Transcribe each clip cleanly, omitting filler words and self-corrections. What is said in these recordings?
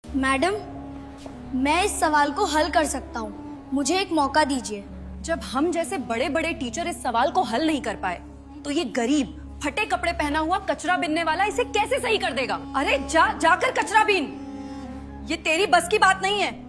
Madam, मैं इस सवाल को हल कर सकता हूँ, मुझे एक मौका दीजिए। जब हम जैसे बड़े बड़े टीचर इस सवाल को हल नहीं कर पाए, तो ये गरीब फटे कपड़े पहना हुआ कचरा बीनने वाला इसे कैसे सही कर देगा? अरे जाकर कचरा बीन, ये तेरी बस की बात नहीं है।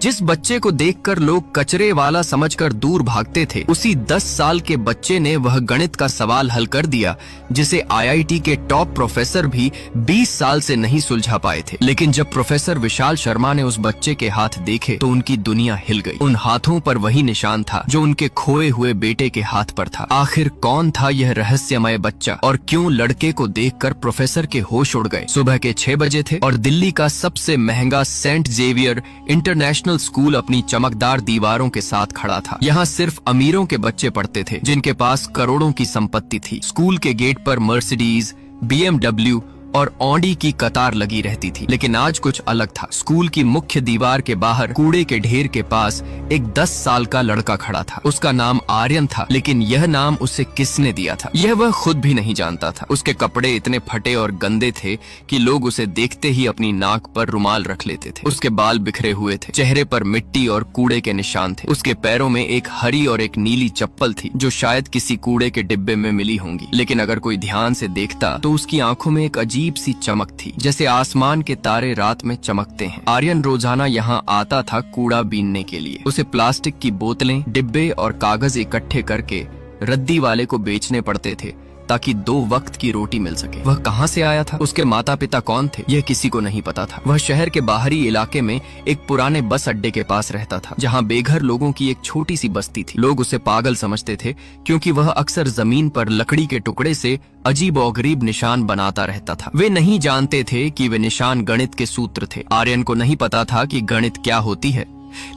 जिस बच्चे को देखकर लोग कचरे वाला समझकर दूर भागते थे, उसी 10 साल के बच्चे ने वह गणित का सवाल हल कर दिया जिसे आईआईटी के टॉप प्रोफेसर भी 20 साल से नहीं सुलझा पाए थे। लेकिन जब प्रोफेसर विशाल शर्मा ने उस बच्चे के हाथ देखे तो उनकी दुनिया हिल गई। उन हाथों पर वही निशान था जो उनके खोए हुए बेटे के हाथ पर था। आखिर कौन था यह रहस्यमय बच्चा और क्यों लड़के को देखकर प्रोफेसर के होश उड़ गए? सुबह के 6 बजे थे और दिल्ली का सबसे महंगा सेंट जेवियर इंटरनेशनल स्कूल अपनी चमकदार दीवारों के साथ खड़ा था। यहाँ सिर्फ अमीरों के बच्चे पढ़ते थे जिनके पास करोड़ों की संपत्ति थी। स्कूल के गेट पर मर्सिडीज, BMW और ऑडी की कतार लगी रहती थी। लेकिन आज कुछ अलग था। स्कूल की मुख्य दीवार के बाहर कूड़े के ढेर के पास एक 10 साल का लड़का खड़ा था। उसका नाम आर्यन था, लेकिन यह नाम उसे किसने दिया था यह वह खुद भी नहीं जानता था। उसके कपड़े इतने फटे और गंदे थे कि लोग उसे देखते ही अपनी नाक पर रुमाल रख लेते थे। उसके बाल बिखरे हुए थे, चेहरे पर मिट्टी और कूड़े के निशान थे। उसके पैरों में एक हरी और एक नीली चप्पल थी जो शायद किसी कूड़े के डिब्बे में मिली होंगी। लेकिन अगर कोई ध्यान से देखता तो उसकी आंखों में एक अजीब सी चमक थी, जैसे आसमान के तारे रात में चमकते हैं। आर्यन रोजाना यहाँ आता था कूड़ा बीनने के लिए। उसे प्लास्टिक की बोतलें, डिब्बे और कागज इकट्ठे करके रद्दी वाले को बेचने पड़ते थे ताकि 2 वक्त की रोटी मिल सके। वह कहाँ से आया था, उसके माता पिता कौन थे, यह किसी को नहीं पता था। वह शहर के बाहरी इलाके में एक पुराने बस अड्डे के पास रहता था, जहाँ बेघर लोगों की एक छोटी सी बस्ती थी। लोग उसे पागल समझते थे क्योंकि वह अक्सर जमीन पर लकड़ी के टुकड़े से अजीब और गरीब निशान बनाता रहता था। वे नहीं जानते थे कि वे निशान गणित के सूत्र थे। आर्यन को नहीं पता था कि गणित क्या होती है,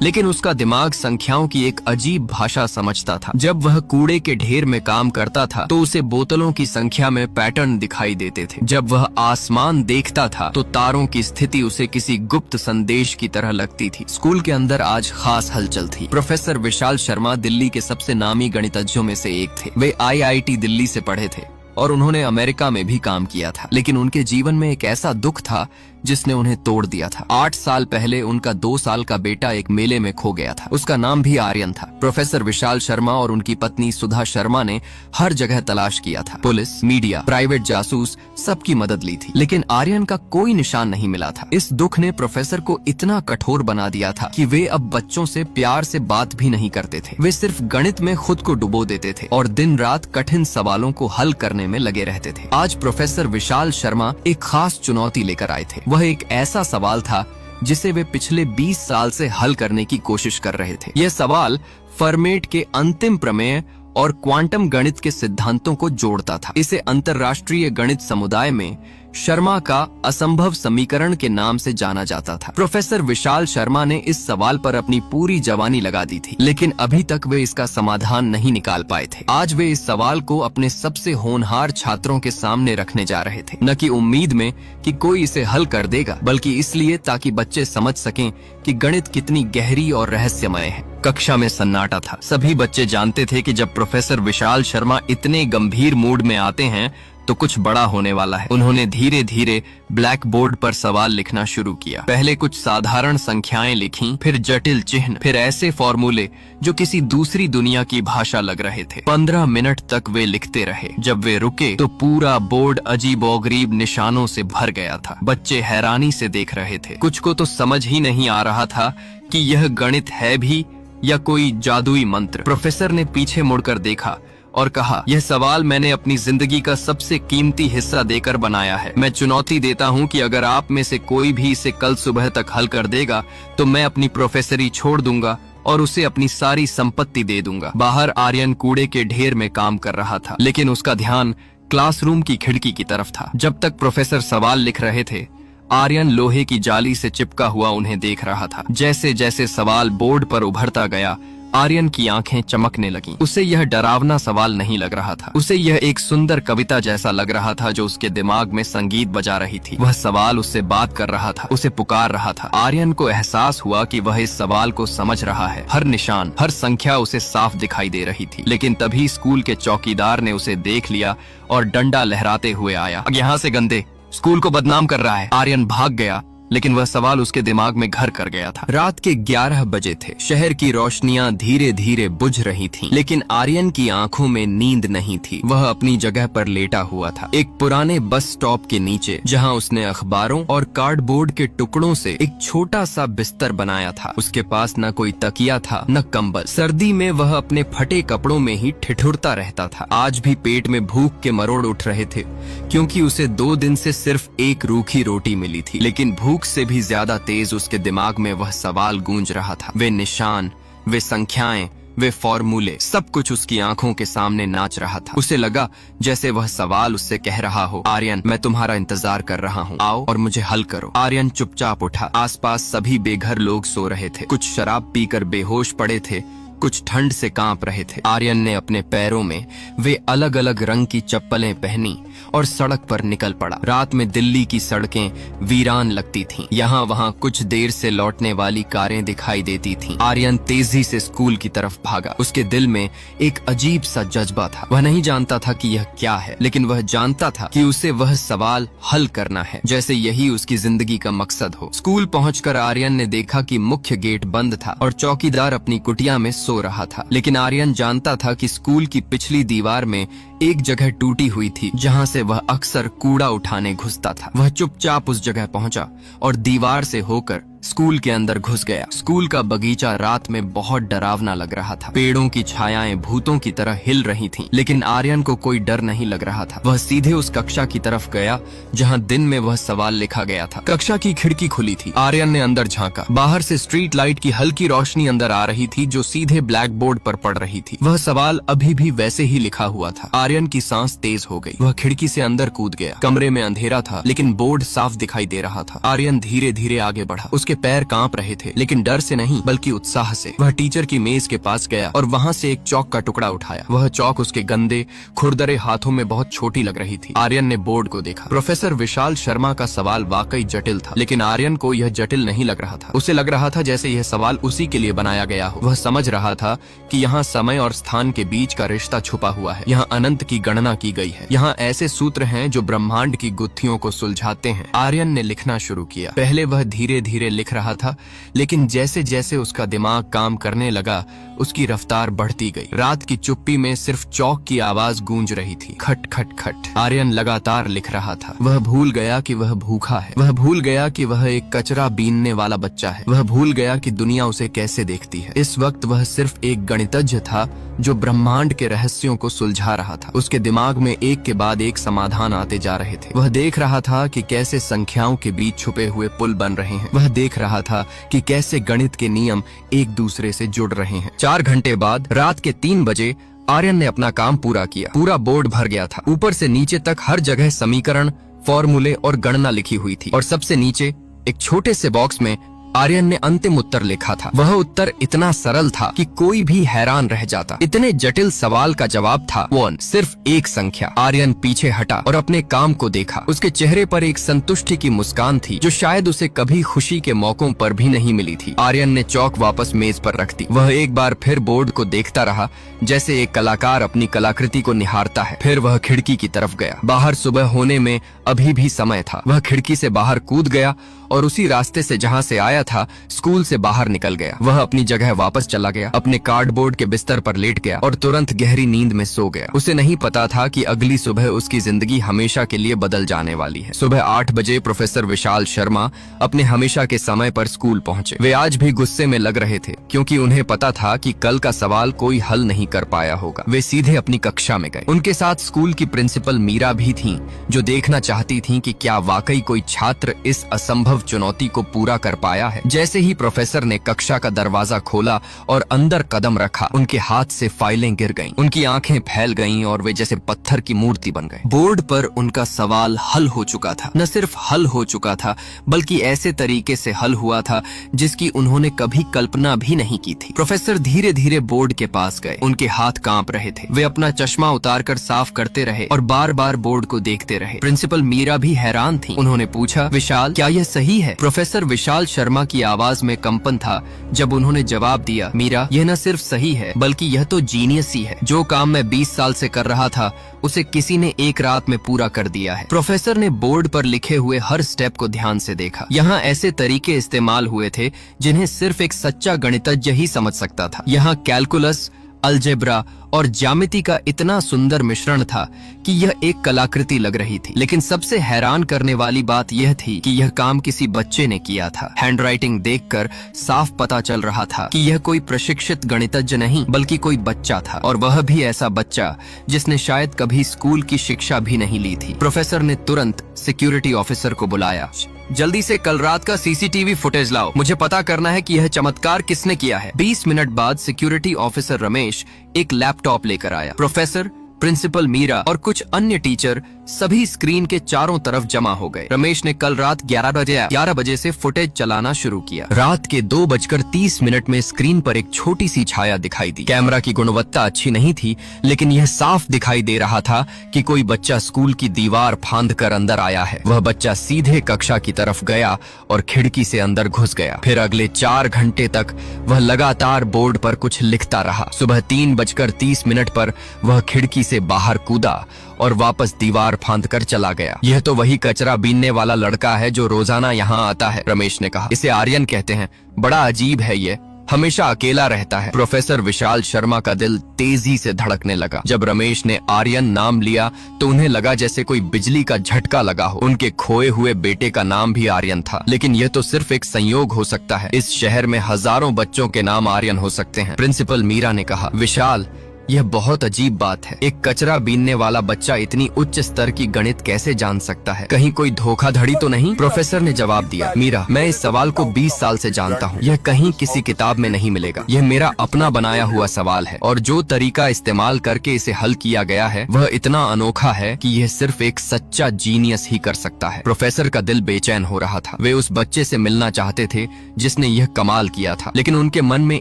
लेकिन उसका दिमाग संख्याओं की एक अजीब भाषा समझता था। जब वह कूड़े के ढेर में काम करता था तो उसे बोतलों की संख्या में पैटर्न दिखाई देते थे। जब वह आसमान देखता था तो तारों की स्थिति उसे किसी गुप्त संदेश की तरह लगती थी। स्कूल के अंदर आज खास हलचल थी। प्रोफेसर विशाल शर्मा दिल्ली के सबसे नामी गणितज्ञों में से एक थे। वे आईआईटी दिल्ली से पढ़े थे और उन्होंने अमेरिका में भी काम किया था। लेकिन उनके जीवन में एक ऐसा दुख था जिसने उन्हें तोड़ दिया था। 8 साल पहले उनका 2 साल का बेटा एक मेले में खो गया था। उसका नाम भी आर्यन था। प्रोफेसर विशाल शर्मा और उनकी पत्नी सुधा शर्मा ने हर जगह तलाश किया था। पुलिस, मीडिया, प्राइवेट जासूस सबकी मदद ली थी, लेकिन आर्यन का कोई निशान नहीं मिला था। इस दुख ने प्रोफेसर को इतना कठोर बना दिया था कि वे अब बच्चों से प्यार से बात भी नहीं करते थे। वे सिर्फ गणित में खुद को डुबो देते थे और दिन रात कठिन सवालों को हल करने में लगे रहते थे। आज प्रोफेसर विशाल शर्मा एक खास चुनौती लेकर आए थे। वह एक ऐसा सवाल था जिसे वे पिछले 20 साल से हल करने की कोशिश कर रहे थे। यह सवाल फर्मेट के अंतिम प्रमेय और क्वांटम गणित के सिद्धांतों को जोड़ता था। इसे अंतर्राष्ट्रीय गणित समुदाय में शर्मा का असंभव समीकरण के नाम से जाना जाता था। प्रोफेसर विशाल शर्मा ने इस सवाल पर अपनी पूरी जवानी लगा दी थी, लेकिन अभी तक वे इसका समाधान नहीं निकाल पाए थे। आज वे इस सवाल को अपने सबसे होनहार छात्रों के सामने रखने जा रहे थे, न कि उम्मीद में कि कोई इसे हल कर देगा, बल्कि इसलिए ताकि बच्चे समझ सकें कि गणित कितनी गहरी और रहस्यमय है। कक्षा में सन्नाटा था। सभी बच्चे जानते थे कि जब प्रोफेसर विशाल शर्मा इतने गंभीर मूड में आते हैं तो कुछ बड़ा होने वाला है। उन्होंने धीरे धीरे ब्लैक बोर्ड पर सवाल लिखना शुरू किया। पहले कुछ साधारण संख्याएं लिखीं, फिर जटिल चिन्ह, फिर ऐसे फॉर्मूले जो किसी दूसरी दुनिया की भाषा लग रहे थे। 15 मिनट तक वे लिखते रहे। जब वे रुके तो पूरा बोर्ड अजीबोगरीब निशानों से भर गया था। बच्चे हैरानी से देख रहे थे। कुछ को तो समझ ही नहीं आ रहा था कि यह गणित है भी या कोई जादुई मंत्र। प्रोफेसर ने पीछे मुड़कर देखा और कहा, यह सवाल मैंने अपनी जिंदगी का सबसे कीमती हिस्सा देकर बनाया है। मैं चुनौती देता हूं कि अगर आप में से कोई भी इसे कल सुबह तक हल कर देगा तो मैं अपनी प्रोफेसरी छोड़ दूंगा और उसे अपनी सारी संपत्ति दे दूंगा। बाहर आर्यन कूड़े के ढेर में काम कर रहा था, लेकिन उसका ध्यान क्लासरूम की खिड़की की तरफ था। जब तक प्रोफेसर सवाल लिख रहे थे, आर्यन लोहे की जाली से चिपका हुआ उन्हें देख रहा था। जैसे जैसे सवाल बोर्ड पर उभरता गया, आर्यन की आंखें चमकने लगीं। उसे यह डरावना सवाल नहीं लग रहा था। उसे यह एक सुंदर कविता जैसा लग रहा था जो उसके दिमाग में संगीत बजा रही थी। वह सवाल उससे बात कर रहा था, उसे पुकार रहा था। आर्यन को एहसास हुआ कि वह इस सवाल को समझ रहा है। हर निशान, हर संख्या उसे साफ दिखाई दे रही थी। लेकिन तभी स्कूल के चौकीदार ने उसे देख लिया और डंडा लहराते हुए आया। यहाँ से गंदे, स्कूल को बदनाम कर रहा है। आर्यन भाग गया, लेकिन वह सवाल उसके दिमाग में घर कर गया था। रात के 11 बजे थे। शहर की रोशनियां धीरे धीरे बुझ रही थीं, लेकिन आर्यन की आंखों में नींद नहीं थी। वह अपनी जगह पर लेटा हुआ था, एक पुराने बस स्टॉप के नीचे, जहां उसने अखबारों और कार्डबोर्ड के टुकड़ों से एक छोटा सा बिस्तर बनाया था। उसके पास न कोई तकिया था, न कंबल। सर्दी में वह अपने फटे कपड़ों में ही ठिठुरता रहता था। आज भी पेट में भूख के मरोड़ उठ रहे थे, क्योंकि उसे 2 दिन से सिर्फ एक रूखी रोटी मिली थी। लेकिन भूख से भी ज्यादा तेज उसके दिमाग में वह सवाल गूंज रहा था। वे निशान, वे संख्याएं, वे फॉर्मूले, सब कुछ उसकी आंखों के सामने नाच रहा था। उसे लगा जैसे वह सवाल उससे कह रहा हो, आर्यन, मैं तुम्हारा इंतजार कर रहा हूँ, आओ और मुझे हल करो। आर्यन चुपचाप उठा। आसपास सभी बेघर लोग सो रहे थे। कुछ शराब पीकर बेहोश पड़े थे, कुछ ठंड से कांप रहे थे। आर्यन ने अपने पैरों में वे अलग अलग रंग की चप्पलें पहनी और सड़क पर निकल पड़ा। रात में दिल्ली की सड़कें वीरान लगती थीं। यहाँ वहाँ कुछ देर से लौटने वाली कारें दिखाई देती थीं। आर्यन तेजी से स्कूल की तरफ भागा। उसके दिल में एक अजीब सा जज्बा था। वह नहीं जानता था कि यह क्या है, लेकिन वह जानता था कि उसे वह सवाल हल करना है, जैसे यही उसकी जिंदगी का मकसद हो। स्कूल पहुंचकर आर्यन ने देखा कि मुख्य गेट बंद था और चौकीदार अपनी कुटिया में सो रहा था। लेकिन आर्यन जानता था कि स्कूल की पिछली दीवार में एक जगह टूटी हुई थी, जहां से वह अक्सर कूड़ा उठाने घुसता था। वह चुपचाप उस जगह पहुंचा और दीवार से होकर स्कूल के अंदर घुस गया। स्कूल का बगीचा रात में बहुत डरावना लग रहा था। पेड़ों की छायाएं भूतों की तरह हिल रही थीं, लेकिन आर्यन को कोई डर नहीं लग रहा था। वह सीधे उस कक्षा की तरफ गया जहां दिन में वह सवाल लिखा गया था। कक्षा की खिड़की खुली थी। आर्यन ने अंदर झांका। बाहर से स्ट्रीट लाइट की हल्की रोशनी अंदर आ रही थी, जो सीधे ब्लैक बोर्ड पर पड़ रही थी। वह सवाल अभी भी वैसे ही लिखा हुआ था। आर्यन की सांस तेज हो गई। वह खिड़की से अंदर कूद गया। कमरे में अंधेरा था, लेकिन बोर्ड साफ दिखाई दे रहा था। आर्यन धीरे धीरे आगे बढ़ा। उसके पैर कांप रहे थे, लेकिन डर से नहीं बल्कि उत्साह से। वह टीचर की मेज के पास गया और वहां से एक चौक का टुकड़ा उठाया। वह चौक उसके गंदे खुरदरे हाथों में बहुत छोटी लग रही थी। आर्यन ने बोर्ड को देखा। प्रोफेसर विशाल शर्मा का सवाल वाकई जटिल था, लेकिन आर्यन को यह जटिल नहीं लग रहा था। उसे लग रहा था जैसे यह सवाल उसी के लिए बनाया गया हो। वह समझ रहा था कि यहाँ समय और स्थान के बीच का रिश्ता छुपा हुआ है। यहाँ अनंत की गणना की गई है। यहाँ ऐसे सूत्र हैं जो ब्रह्मांड की गुत्थियों को सुलझाते हैं। आर्यन ने लिखना शुरू किया। पहले वह धीरे धीरे लिख रहा था, लेकिन जैसे जैसे उसका दिमाग काम करने लगा, उसकी रफ्तार बढ़ती गई। रात की चुप्पी में सिर्फ चौक की आवाज गूंज रही थी, खट खट खट। आर्यन लगातार लिख रहा था। वह भूल गया कि वह भूखा है। वह भूल गया कि वह एक कचरा बीनने वाला बच्चा है। वह भूल गया कि दुनिया उसे कैसे देखती है। इस वक्त वह सिर्फ एक गणितज्ञ था जो ब्रह्मांड के रहस्यों को सुलझा रहा था। उसके दिमाग में एक के बाद एक समाधान आते जा रहे थे। वह देख रहा था कि कैसे संख्याओं के बीच छुपे हुए पुल बन रहे हैं। वह देख रहा था कि कैसे गणित के नियम एक दूसरे से जुड़ रहे हैं। 4 घंटे बाद रात के 3 बजे आर्यन ने अपना काम पूरा किया। पूरा बोर्ड भर गया था। ऊपर से नीचे तक हर जगह समीकरण, फॉर्मूले और गणना लिखी हुई थी, और सबसे नीचे एक छोटे से बॉक्स में आर्यन ने अंतिम उत्तर लिखा था। वह उत्तर इतना सरल था कि कोई भी हैरान रह जाता। इतने जटिल सवाल का जवाब था 1, सिर्फ एक संख्या। आर्यन पीछे हटा और अपने काम को देखा। उसके चेहरे पर एक संतुष्टि की मुस्कान थी, जो शायद उसे कभी खुशी के मौकों पर भी नहीं मिली थी। आर्यन ने चौक वापस मेज पर रख दी। वह एक बार फिर बोर्ड को देखता रहा, जैसे एक कलाकार अपनी कलाकृति को निहारता है। फिर वह खिड़की की तरफ गया। बाहर सुबह होने में अभी भी समय था। वह खिड़की से बाहर कूद गया और उसी रास्ते से जहाँ से आया था, स्कूल से बाहर निकल गया। वह अपनी जगह वापस चला गया, अपने कार्डबोर्ड के बिस्तर पर लेट गया और तुरंत गहरी नींद में सो गया। उसे नहीं पता था कि अगली सुबह उसकी जिंदगी हमेशा के लिए बदल जाने वाली है। सुबह 8 बजे प्रोफेसर विशाल शर्मा अपने हमेशा के समय पर स्कूल पहुंचे। वे आज भी गुस्से में लग रहे थे, क्योंकि उन्हें पता था कि कल का सवाल कोई हल नहीं कर पाया होगा। वे सीधे अपनी कक्षा में गए। उनके साथ स्कूल की प्रिंसिपल मीरा भी थीं, जो देखना चाहती थीं कि क्या वाकई कोई छात्र इस असंभव चुनौती को पूरा कर पाया है। जैसे ही प्रोफेसर ने कक्षा का दरवाजा खोला और अंदर कदम रखा, उनके हाथ से फाइलें गिर गईं। उनकी आंखें फैल गईं और वे जैसे पत्थर की मूर्ति बन गए। बोर्ड पर उनका सवाल हल हो चुका था। न सिर्फ हल हो चुका था, बल्कि ऐसे तरीके से हल हुआ था जिसकी उन्होंने कभी कल्पना भी नहीं की थी। प्रोफेसर धीरे धीरे बोर्ड के पास गए। उनके हाथ कांप रहे थे। वे अपना चश्मा उतारकर साफ करते रहे और बार बार बोर्ड को देखते रहे। प्रिंसिपल मीरा भी हैरान थी। उन्होंने पूछा, विशाल, क्या यह सही है? प्रोफेसर विशाल शर्मा शर्मा की आवाज में कंपन था जब उन्होंने जवाब दिया, मीरा, यह न सिर्फ सही है बल्कि यह तो जीनियस ही है। जो काम मैं 20 साल से कर रहा था उसे किसी ने एक रात में पूरा कर दिया है। प्रोफेसर ने बोर्ड पर लिखे हुए हर स्टेप को ध्यान से देखा। यहाँ ऐसे तरीके इस्तेमाल हुए थे जिन्हें सिर्फ एक सच्चा गणितज्ञ ही समझ सकता था। यहाँ कैलकुलस, अलजेब्रा और ज्यामिति का इतना सुंदर मिश्रण था कि यह एक कलाकृति लग रही थी। लेकिन सबसे हैरान करने वाली बात यह थी कि यह काम किसी बच्चे ने किया था। हैंडराइटिंग देखकर साफ पता चल रहा था कि यह कोई प्रशिक्षित गणितज्ञ नहीं बल्कि कोई बच्चा था, और वह भी ऐसा बच्चा जिसने शायद कभी स्कूल की शिक्षा भी नहीं ली थी। प्रोफेसर ने तुरंत सिक्योरिटी ऑफिसर को बुलाया। जल्दी से कल रात का सीसीटीवी फुटेज लाओ, मुझे पता करना है कि यह चमत्कार किसने किया है। 20 मिनट बाद सिक्योरिटी ऑफिसर रमेश एक लैपटॉप लेकर आया। प्रोफेसर, प्रिंसिपल मीरा और कुछ अन्य टीचर सभी स्क्रीन के चारों तरफ जमा हो गए। रमेश ने कल रात 11 बजे से फुटेज चलाना शुरू किया। रात के 2:30 में स्क्रीन पर एक छोटी सी छाया दिखाई दी। कैमरा की गुणवत्ता अच्छी नहीं थी, लेकिन यह साफ दिखाई दे रहा था कि कोई बच्चा स्कूल की दीवार फांद कर अंदर आया है। वह बच्चा सीधे कक्षा की तरफ गया और खिड़की से अंदर घुस गया। फिर अगले 4 घंटे तक वह लगातार बोर्ड पर कुछ लिखता रहा। सुबह 3:30 पर वह खिड़की से बाहर कूदा और वापस दीवार फांद कर चला गया। यह तो वही कचरा बीनने वाला लड़का है जो रोजाना यहाँ आता है, रमेश ने कहा। इसे आर्यन कहते हैं। बड़ा अजीब है ये, हमेशा अकेला रहता है। प्रोफेसर विशाल शर्मा का दिल तेजी से धड़कने लगा। जब रमेश ने आर्यन नाम लिया तो उन्हें लगा जैसे कोई बिजली का झटका लगा हो। उनके खोए हुए बेटे का नाम भी आर्यन था, लेकिन यह तो सिर्फ एक संयोग हो सकता है। इस शहर में हजारों बच्चों के नाम आर्यन हो सकते हैं। प्रिंसिपल मीरा ने कहा, विशाल, यह बहुत अजीब बात है। एक कचरा बीनने वाला बच्चा इतनी उच्च स्तर की गणित कैसे जान सकता है? कहीं कोई धोखाधड़ी तो नहीं? प्रोफेसर ने जवाब दिया, मीरा, मैं इस सवाल को 20 साल से जानता हूँ। यह कहीं किसी किताब में नहीं मिलेगा। यह मेरा अपना बनाया हुआ सवाल है, और जो तरीका इस्तेमाल करके इसे हल किया गया है वह इतना अनोखा है कि यह सिर्फ एक सच्चा जीनियस ही कर सकता है। प्रोफेसर का दिल बेचैन हो रहा था। वे उस बच्चे से मिलना चाहते थे जिसने यह कमाल किया था, लेकिन उनके मन में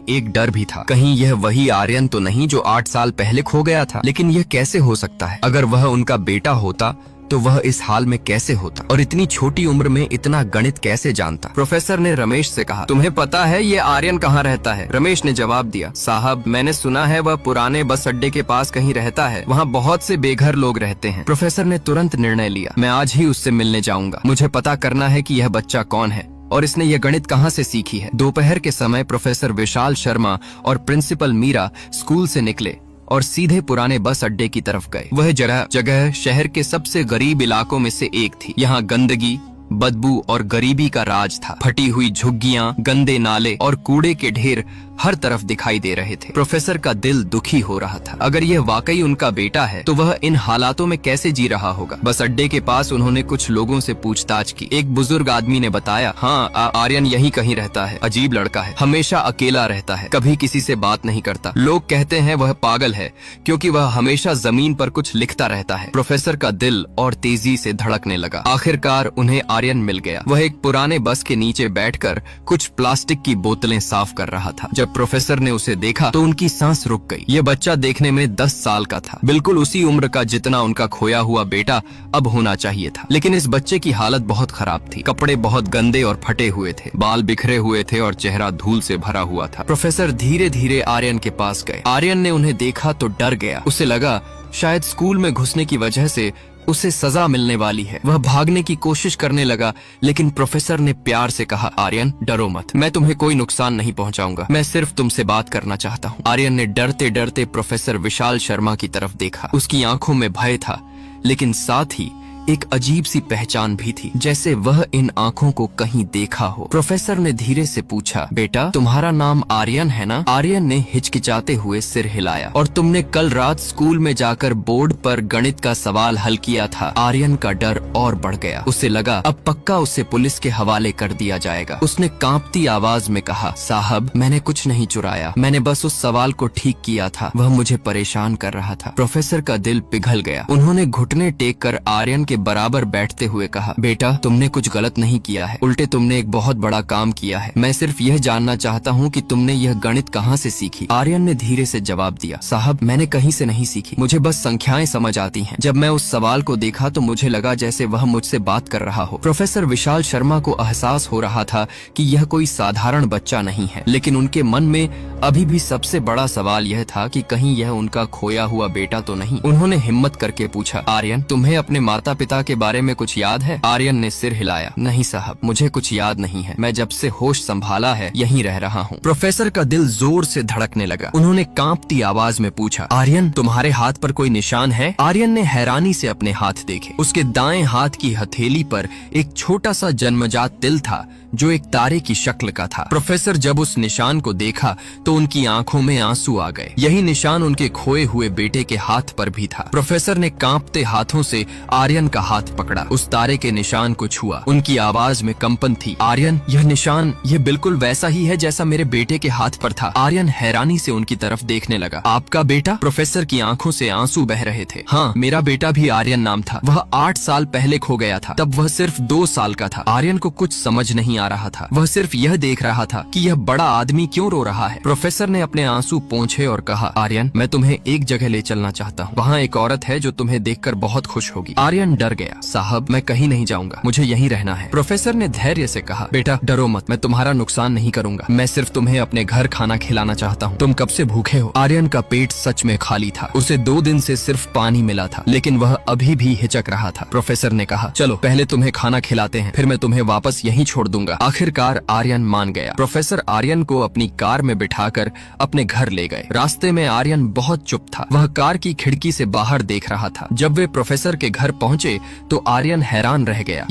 एक डर भी था। कहीं यह वही आर्यन तो नहीं जो 8 साल पहले खो गया था? लेकिन यह कैसे हो सकता है? अगर वह उनका बेटा होता तो वह इस हाल में कैसे होता, और इतनी छोटी उम्र में इतना गणित कैसे जानता? प्रोफेसर ने रमेश से कहा, तुम्हें पता है ये आर्यन कहाँ रहता है? रमेश ने जवाब दिया, साहब, मैंने सुना है वह पुराने बस अड्डे के पास कहीं रहता है। वहाँ बहुत से बेघर लोग रहते हैं। प्रोफेसर ने तुरंत निर्णय लिया, मैं आज ही उससे मिलने जाऊंगा। मुझे पता करना है कि यह बच्चा कौन है और इसने यह गणित कहाँ से सीखी है। दोपहर के समय प्रोफेसर विशाल शर्मा और प्रिंसिपल मीरा स्कूल से निकले और सीधे पुराने बस अड्डे की तरफ गए। वह जगह शहर के सबसे गरीब इलाकों में से एक थी। यहाँ गंदगी, बदबू और गरीबी का राज था। फटी हुई झुग्गियां, गंदे नाले और कूड़े के ढेर हर तरफ दिखाई दे रहे थे। प्रोफेसर का दिल दुखी हो रहा था। अगर यह वाकई उनका बेटा है तो वह इन हालातों में कैसे जी रहा होगा? बस अड्डे के पास उन्होंने कुछ लोगों से पूछताछ की। एक बुजुर्ग आदमी ने बताया, हाँ, आर्यन यहीं कहीं रहता है। अजीब लड़का है, हमेशा अकेला रहता है, कभी किसी से बात नहीं करता। लोग कहते हैं वह पागल है क्योंकि वह हमेशा जमीन पर कुछ लिखता रहता है। प्रोफेसर का दिल और तेजी से धड़कने लगा। आखिरकार उन्हें आर्यन मिल गया। वह एक पुराने बस के नीचे बैठकर कुछ प्लास्टिक की बोतलें साफ कर रहा था। जब प्रोफेसर ने उसे देखा तो उनकी सांस रुक गई। यह बच्चा देखने में 10 साल का था, बिल्कुल उसी उम्र का जितना उनका खोया हुआ बेटा अब होना चाहिए था। लेकिन इस बच्चे की हालत बहुत खराब थी। कपड़े बहुत गंदे और फटे हुए थे, बाल बिखरे हुए थे और चेहरा धूल से भरा हुआ था। प्रोफेसर धीरे धीरे आर्यन के पास गए। आर्यन ने उन्हें देखा तो डर गया। उसे लगा शायद स्कूल में घुसने की वजह से उसे सजा मिलने वाली है। वह भागने की कोशिश करने लगा, लेकिन प्रोफेसर ने प्यार से कहा, आर्यन, डरो मत, मैं तुम्हें कोई नुकसान नहीं पहुंचाऊंगा, मैं सिर्फ तुमसे बात करना चाहता हूँ। आर्यन ने डरते डरते प्रोफेसर विशाल शर्मा की तरफ देखा। उसकी आंखों में भय था, लेकिन साथ ही एक अजीब सी पहचान भी थी, जैसे वह इन आंखों को कहीं देखा हो। प्रोफेसर ने धीरे से पूछा, बेटा, तुम्हारा नाम आर्यन है ना? आर्यन ने हिचकिचाते हुए सिर हिलाया। और तुमने कल रात स्कूल में जाकर बोर्ड पर गणित का सवाल हल किया था? आर्यन का डर और बढ़ गया। उसे लगा अब पक्का उसे पुलिस के हवाले कर दिया जाएगा। उसने कांपती आवाज में कहा, साहब, मैंने कुछ नहीं चुराया, मैंने बस उस सवाल को ठीक किया था, वह मुझे परेशान कर रहा था। प्रोफेसर का दिल पिघल गया। उन्होंने घुटने टेक कर आर्यन के बराबर बैठते हुए कहा, बेटा तुमने कुछ गलत नहीं किया है, उल्टे तुमने एक बहुत बड़ा काम किया है। मैं सिर्फ यह जानना चाहता हूँ कि तुमने यह गणित कहाँ से सीखी। आर्यन ने धीरे से जवाब दिया, साहब मैंने कहीं से नहीं सीखी, मुझे बस संख्याएं समझ आती हैं। जब मैं उस सवाल को देखा तो मुझे लगा जैसे वह मुझसे बात कर रहा हो। प्रोफेसर विशाल शर्मा को एहसास हो रहा था कि यह कोई साधारण बच्चा नहीं है, लेकिन उनके मन में अभी भी सबसे बड़ा सवाल यह था कि कहीं यह उनका खोया हुआ बेटा तो नहीं। उन्होंने हिम्मत करके पूछा, आर्यन तुम्हें अपने माता पिता के बारे में कुछ याद है? आर्यन ने सिर हिलाया, नहीं साहब मुझे कुछ याद नहीं है, मैं जब से होश संभाला है यहीं रह रहा हूँ। प्रोफेसर का दिल जोर से धड़कने लगा। उन्होंने कांपती आवाज में पूछा, आर्यन तुम्हारे हाथ पर कोई निशान है? आर्यन ने हैरानी से अपने हाथ देखे। उसके दाएं हाथ की हथेली पर एक छोटा सा जन्मजात तिल था जो एक तारे की शक्ल का था। प्रोफेसर जब उस निशान को देखा तो उनकी आंखों में आंसू आ गए। यही निशान उनके खोए हुए बेटे के हाथ पर भी था। प्रोफेसर ने कांपते हाथों से आर्यन का हाथ पकड़ा, उस तारे के निशान को छुआ। उनकी आवाज में कंपन थी, आर्यन यह निशान यह बिल्कुल वैसा ही है जैसा मेरे बेटे के हाथ पर था। आर्यन हैरानी से उनकी तरफ देखने लगा। आपका बेटा? प्रोफेसर की आंखों से आंसू बह रहे थे। हाँ मेरा बेटा भी आर्यन नाम था, वह 8 साल पहले खो गया था, तब वह सिर्फ 2 साल का था। आर्यन को कुछ समझ नहीं आ रहा था, वह सिर्फ यह देख रहा था कि यह बड़ा आदमी क्यों रो रहा है। प्रोफेसर ने अपने आंसू पोंछे और कहा, आर्यन मैं तुम्हें एक जगह ले चलना चाहता हूँ, वहाँ एक औरत है जो तुम्हें देखकर बहुत खुश होगी। आर्यन डर गया, साहब मैं कहीं नहीं जाऊंगा, मुझे यहीं रहना है। प्रोफेसर ने धैर्य से कहा, बेटा डरो मत, मैं तुम्हारा नुकसान नहीं करूंगा, मैं सिर्फ तुम्हें अपने घर खाना खिलाना चाहता हूँ, तुम कब से भूखे हो? आर्यन का पेट सच में खाली था, उसे 2 दिन से सिर्फ पानी मिला था, लेकिन वह अभी भी हिचक रहा था। प्रोफेसर ने कहा, चलो पहले तुम्हें खाना खिलाते हैं, फिर मैं तुम्हें वापस यहीं छोड़ दूंगा। आखिरकार आर्यन मान गया। प्रोफेसर आर्यन को अपनी कार में बिठाकर अपने घर ले गए। रास्ते में आर्यन बहुत चुप था, वह कार की खिड़की से बाहर देख रहा था। जब वे प्रोफेसर के घर पहुंचे तो आर्यन हैरान रह गया।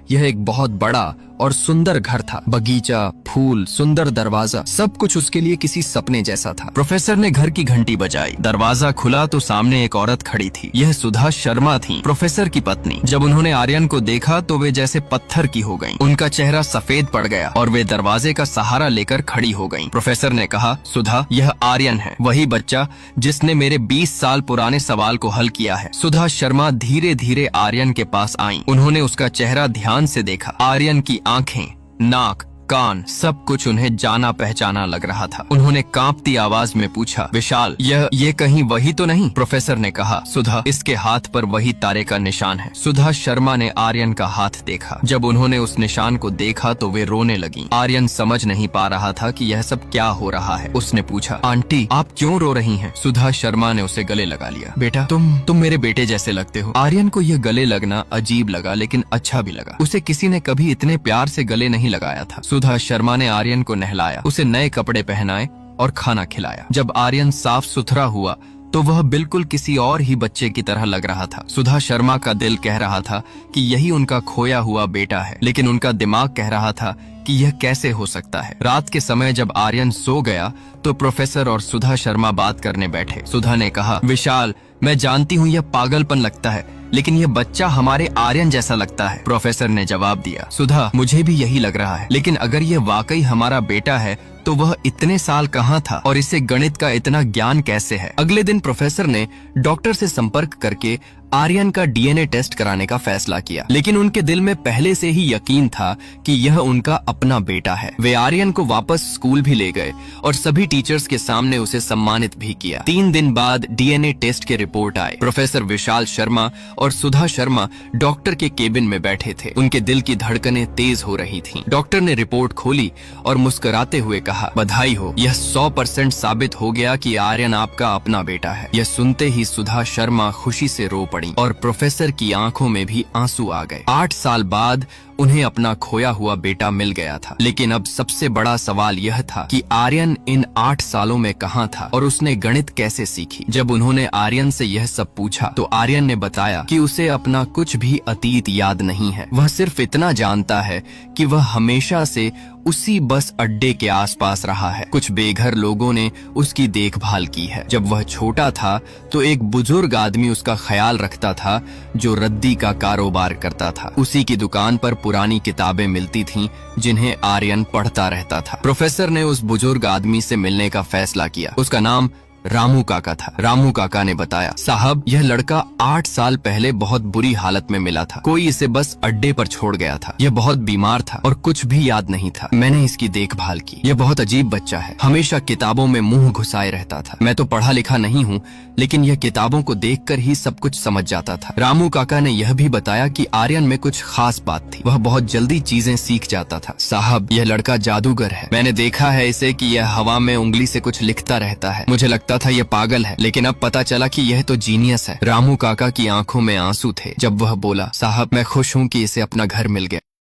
यह एक बहुत बड़ा और सुंदर घर था, बगीचा, फूल, सुंदर दरवाजा, सब कुछ उसके लिए किसी सपने जैसा था। प्रोफेसर ने घर की घंटी बजाई, दरवाजा खुला तो सामने एक औरत खड़ी थी। यह सुधा शर्मा थी, प्रोफेसर की पत्नी। जब उन्होंने आर्यन को देखा तो वे जैसे पत्थर की हो गईं। उनका चेहरा सफेद पड़ गया और वे दरवाजे का सहारा लेकर खड़ी हो गईं। प्रोफेसर ने कहा, सुधा यह आर्यन है, वही बच्चा जिसने मेरे 20 साल पुराने सवाल को हल किया है। सुधा शर्मा धीरे धीरे आर्यन के पास आईं। उन्होंने उसका चेहरा ध्यान से देखा। आर्यन की आंखें, नाक, कान, सब कुछ उन्हें जाना पहचाना लग रहा था। उन्होंने कांपती आवाज में पूछा, विशाल ये कहीं वही तो नहीं? प्रोफेसर ने कहा, सुधा इसके हाथ पर वही तारे का निशान है। सुधा शर्मा ने आर्यन का हाथ देखा। जब उन्होंने उस निशान को देखा तो वे रोने लगी। आर्यन समझ नहीं पा रहा था कि यह सब क्या हो रहा है। उसने पूछा, आंटी आप क्यों रो रही हैं? सुधा शर्मा ने उसे गले लगा लिया। बेटा तुम मेरे बेटे जैसे लगते हो। आर्यन को यह गले लगना अजीब लगा लेकिन अच्छा भी लगा। उसे किसी ने कभी इतने प्यार से गले नहीं लगाया था। सुधा शर्मा ने आर्यन को नहलाया, उसे नए कपड़े पहनाए और खाना खिलाया। जब आर्यन साफ सुथरा हुआ तो वह बिल्कुल किसी और ही बच्चे की तरह लग रहा था। सुधा शर्मा का दिल कह रहा था कि यही उनका खोया हुआ बेटा है, लेकिन उनका दिमाग कह रहा था कि यह कैसे हो सकता है। रात के समय जब आर्यन सो गया तो प्रोफेसर और सुधा शर्मा बात करने बैठे। सुधा ने कहा, विशाल मैं जानती हूँ यह पागलपन लगता है, लेकिन यह बच्चा हमारे आर्यन जैसा लगता है। प्रोफेसर ने जवाब दिया, सुधा मुझे भी यही लग रहा है, लेकिन अगर यह वाकई हमारा बेटा है तो वह इतने साल कहाँ था और इसे गणित का इतना ज्ञान कैसे है? अगले दिन प्रोफेसर ने डॉक्टर से संपर्क करके आर्यन का डीएनए टेस्ट कराने का फैसला किया, लेकिन उनके दिल में पहले से ही यकीन था कि यह उनका अपना बेटा है। वे आर्यन को वापस स्कूल भी ले गए और सभी टीचर्स के सामने उसे सम्मानित भी किया। 3 दिन बाद डीएनए टेस्ट के रिपोर्ट आए। प्रोफेसर विशाल शर्मा और सुधा शर्मा डॉक्टर के केबिन में बैठे थे। उनके दिल की धड़कनें तेज हो रही थीं। डॉक्टर ने रिपोर्ट खोली और मुस्कुराते हुए कहा, बधाई हो, यह 100% साबित हो गया कि आर्यन आपका अपना बेटा है। यह सुनते ही सुधा शर्मा खुशी से रो पड़ी और प्रोफेसर की आंखों में भी आंसू आ गए। 8 साल बाद उन्हें अपना खोया हुआ बेटा मिल गया था, लेकिन अब सबसे बड़ा सवाल यह था कि आर्यन इन 8 सालों में कहाँ था और उसने गणित कैसे सीखी। जब उन्होंने आर्यन से यह सब पूछा तो आर्यन ने बताया कि उसे अपना कुछ भी अतीत याद नहीं है। वह सिर्फ इतना जानता है कि वह हमेशा से उसी बस अड्डे के आसपास रहा है। कुछ बेघर लोगों ने उसकी देखभाल की है। जब वह छोटा था तो एक बुजुर्ग आदमी उसका ख्याल रखता था जो रद्दी का कारोबार करता था। उसी की दुकान पर पुरानी किताबें मिलती थीं जिन्हें आर्यन पढ़ता रहता था। प्रोफेसर ने उस बुजुर्ग आदमी से मिलने का फैसला किया। उसका नाम रामू काका था। रामू काका ने बताया, साहब यह लड़का 8 साल पहले बहुत बुरी हालत में मिला था। कोई इसे बस अड्डे पर छोड़ गया था। यह बहुत बीमार था और कुछ भी याद नहीं था। मैंने इसकी देखभाल की। यह बहुत अजीब बच्चा है, हमेशा किताबों में मुंह घुसाए रहता था। मैं तो पढ़ा लिखा नहीं हूँ, लेकिन यह किताबों को देखकर ही सब कुछ समझ जाता था। रामू काका ने यह भी बताया कि आर्यन में कुछ खास बात थी, वह बहुत जल्दी चीजें सीख जाता था। साहब यह लड़का जादूगर है। मैंने देखा है इसे कि यह हवा में उंगली से कुछ लिखता रहता है। मुझे लगता था यह पागल है, लेकिन अब पता चला कि यह तो जीनियस है। रामू काका की आंखों में आंसू थे जब वह बोला, साहब मैं खुश हूँ कि इसे अपना घर मिल गया।